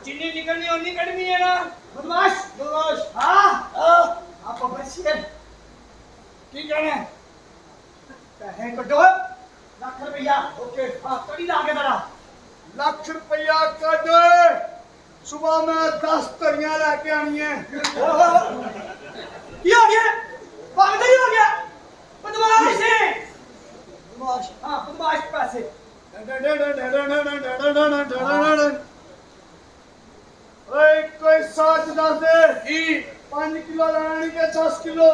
जिन्नी निकलनी उन्नी कड़नी है ना। बदमाश बदमाश। हाँ आप बचिए की कहना है? पैसे कटो लाख रुपया। ओके। हाँ कड़ी लागे जरा लाख रुपया कट। सुबह में 10 तरियां लेके आनी है। ये हो गया पागल ही हो गया बदमाश है। बदमाश हाँ बदमाश पैसे कोई साथ दस दे 5 किलो लानी के 10 किलो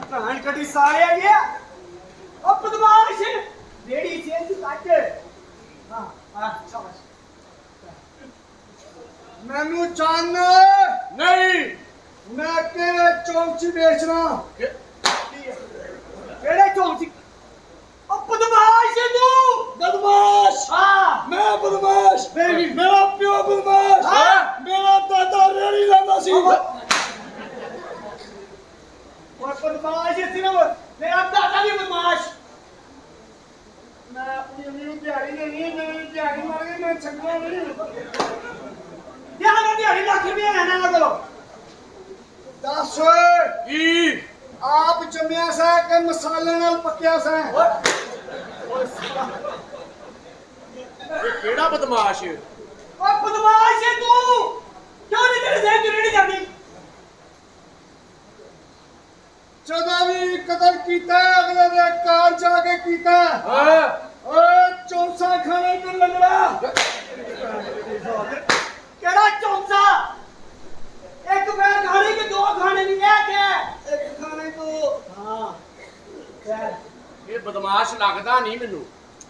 प्राण कटी सारे आ गया अब बदमाश रेडी चेंज काट। हाँ हाँ शाबाश मैनू जानना नहीं मैं केड़े चौक च बेचना केड़े चौक च अब बदमाश है तू बदमाश। हाँ मैं बदमाश नहीं मेरा प्यो बदमाश मेरा दादा रेड़ी लांदा सी। और बदमाश है सिर्फ मेरा दादा भी बदमाश। मैं अपनी अम्मी को दिहाड़ी देनी है मेरी दिहाड़ी मार गई मैं छकना नहीं। ध्यान रखिए अभी लाख रुपया रहना ना करो। 10 आप जमिया सा के मसाले नाल पक्या सा केड़ा बदमाश है? और बदमाश है तू क्यों नहीं तेरे से तू रेडी जाती। जदा भी कदर कीता अगले दे कार जाके कीता ओए चौसा खाने को लगड़ा केड़ा चौंसा एक पैर खाने के 2 खाने नहीं है क्या एक खाने को। हाँ क्या ये बदमाश लगदा नहीं मेनू।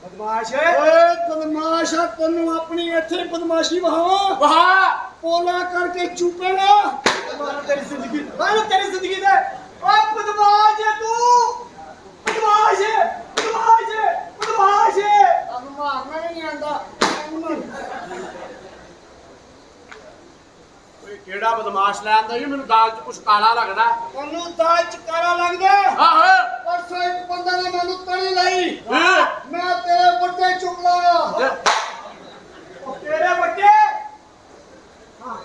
बदमाश है ओए बदमाश आ तन्नू अपनी इथे बदमाशी वहां वाह पोला करके चुपे ना मारो तेरी जिंदगी दे। और बदमाश है तू बदमाश है बदमाश है बदमाश है। अब मारना नहीं आंदा कोई केड़ा बदमाश लैंदा जी मेनू दाल च कुछ काला लगदा। तन्नू दाल च काला लगदा आह परसों एक बंदा ने मैनू तली लाई हाँ। मैं तेरे बट्टे चुक लाया और तेरे बच्चे हाँ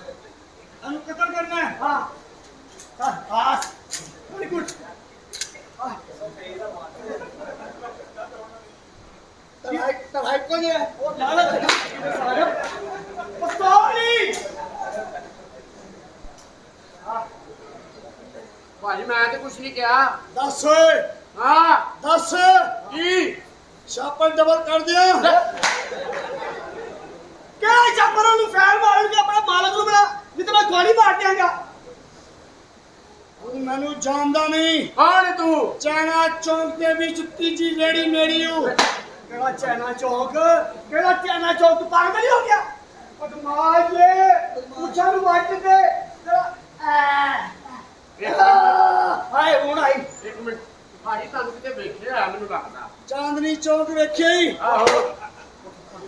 अनु कत्ल करना है। हाँ हाँ वेरी गुड। तढ़ाई को ये और लालच सारे पस्तौली। भाजी मैं तो कुछ नहीं कहा। 10 होए हाँ 10 की शापर डबल कर दिया क्या चापरों ਨੂੰ ਫੈਲ ਮਾਰਨਗੇ ਆਪਣਾ ਮਾਲਕ ਨੂੰ ਬਣਾ ਨਹੀਂ ਤਾਂ ਮੈਂ ਗੋਲੀ ਮਾਰ ਦਿਆਂਗਾ। ਉਹ ਮੈਨੂੰ ਜਾਣਦਾ ਨਹੀਂ कौन है तू? ਚਾਣਾ ਚੌਂਕ ਦੇ ਵਿੱਚ ਤੀਜੀ ਲੇੜੀ ਮੇਰੀ ਹੂੰ। ਕਿਹੜਾ ਚੈਨਾ ਚੌਕ ਤੂੰ ਪਾਗਲ ਨਹੀਂ ਹੋ ਗਿਆ ਬਦਮਾਸ਼ ਪੁੱਛਾਂ ਨੂੰ ਵੱਟ ਦੇ ਹਾਏ ਹੁਣ ਆਈ एक मिनट भाजी ਤੁਹਾਨੂੰ ਕਿਤੇ ਵੇਖਿਆ ਆ ਮੈਨੂੰ ਲੱਗਦਾ। ਚਾਂਦਨੀ ਚੌਕ ਵੇਖਿਆ ਹੀ आहो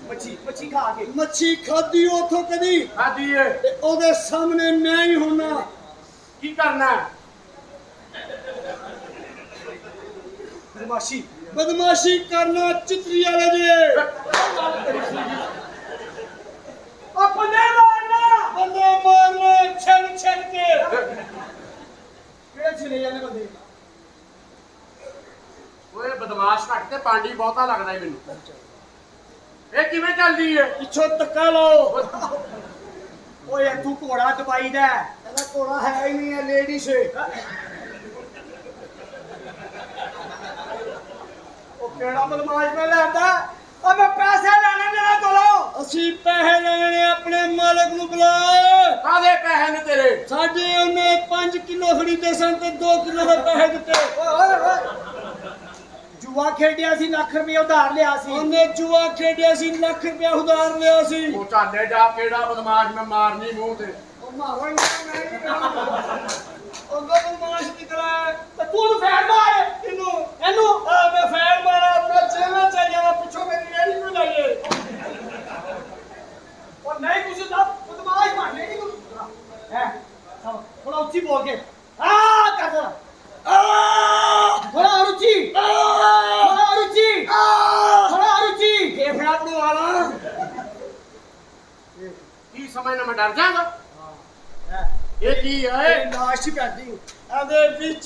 ਮੱਛੀ ਖਾ ਕੇ ਮੱਛੀ ਖਾਦੀ ਉਥੋਂ ਕਦੀ खादी है ਤੇ ਉਹਦੇ ਸਾਹਮਣੇ ਮੈਂ ਹੀ ਹੁੰਨਾ। की करना है? ਬਦਮਾਸ਼ੀ ਬਦਮਾਸ਼ੀ ਕਰਨਾ ਚਿਤਰੀ ਵਾਲੇ ਜੇ ਉਹ ਬੰਦੇ ਮਾਰਨਾ ਛਿਲ ਛਿਲ ਕੇ ਕਿਹੜੇ ਛਿਲੇ ਜਾਂਦੇ ਬੰਦੇ ओए बदमाश घट ते पांडी बहुता लगदा है मेनू। ये किवें चलदी है? ਪਿੱਛੋਂ ਧੱਕਾ ਲਾਓ। ਓਏ ਤੂੰ ਘੋੜਾ ਦਬਾਈ ਦਾ ਇਹਦਾ ਘੋੜਾ ਹੈ ਹੀ ਨਹੀਂ ਹੈ ਲੇਡੀ ਸੇ ਉਹ ਕਿਹੜਾ ਬਦਮਾਸ਼ ਮੈਂ ਲੈਂਦਾ ਓ ਮੈਂ ਪੈਸੇ ਲੈਣੇ ਨੇ ਕੋਲੋਂ। ਅਸੀਂ ਪੈਸੇ ਲੈਣੇ ਆਪਣੇ ਮਾਲਕ ਨੂੰ ਬੁਲਾ। कादे पैसे ने तेरे? ਸਾਡੇ ਉਹਨੇ 5 ਕਿਲੋ ਖਰੀਦੇ ਸਨ ਤੇ 2 ਕਿਲੋ ਦੇ ਪੈਸੇ ਦਿੱਤੇ। ਓਏ ਜੂਆ ਖੇਡਿਆ ਸੀ ਲੱਖ ਰੁਪਏ ਉਧਾਰ ਲਿਆ ਸੀ। ਉਹਨੇ ਜੂਆ ਖੇਡਿਆ ਸੀ ਲੱਖ ਰੁਪਇਆ ਉਧਾਰ ਲਿਆ ਸੀ। ओ चाले जा केड़ा बदमाश मैं मारनी मुंह ते। ਉਹ ਮਾਰੋ ਮੈਂ ਨਹੀਂ ਕਰਾਂਗਾ। ਉਹ ਬਦਮਾਸ਼ ਨਿਕਲਾ ਤੇ ਤੂੰ ਉਹਨੂੰ ਫੈਰ ਮਾਰ ਇਹਨੂੰ ਆ ਮੈਂ ਫੈਨ ਮਾਰਾ ਆਪਣਾ ਜੇਵਾਂ ਚ ਜਾਵਾ ਪਿੱਛੋਂ ਮੇਰੀ ਰੇੜੀ ਨੂੰ ਲਾਈਏ। ਉਹ ਨਹੀਂ ਕੁਛ ਦਾ ਬਦਮਾਸ਼ ਮਾਰਨੇ ਨਹੀਂ ਕੁਛ ਹੈ ਥੋੜਾ ਉੱਚੀ ਬੋਲ ਕੇ ਆ ਕਰ ਥੋੜਾ ਉੱਚੀ ਥੋੜਾ ਉੱਚੀ ਫੇਫੜਾ ਪੜਵਾ ਲਾ ਕੰਮ ਇਹਨਾਂ ਮੈਂ ਡਰ ਜਾਗਾ ਹਾਂ ਇਹ ਕੀ ਹੈ ਲਾਸ਼ ਹੀ ਪੈਂਦੀ ਇਹਦੇ ਵਿੱਚ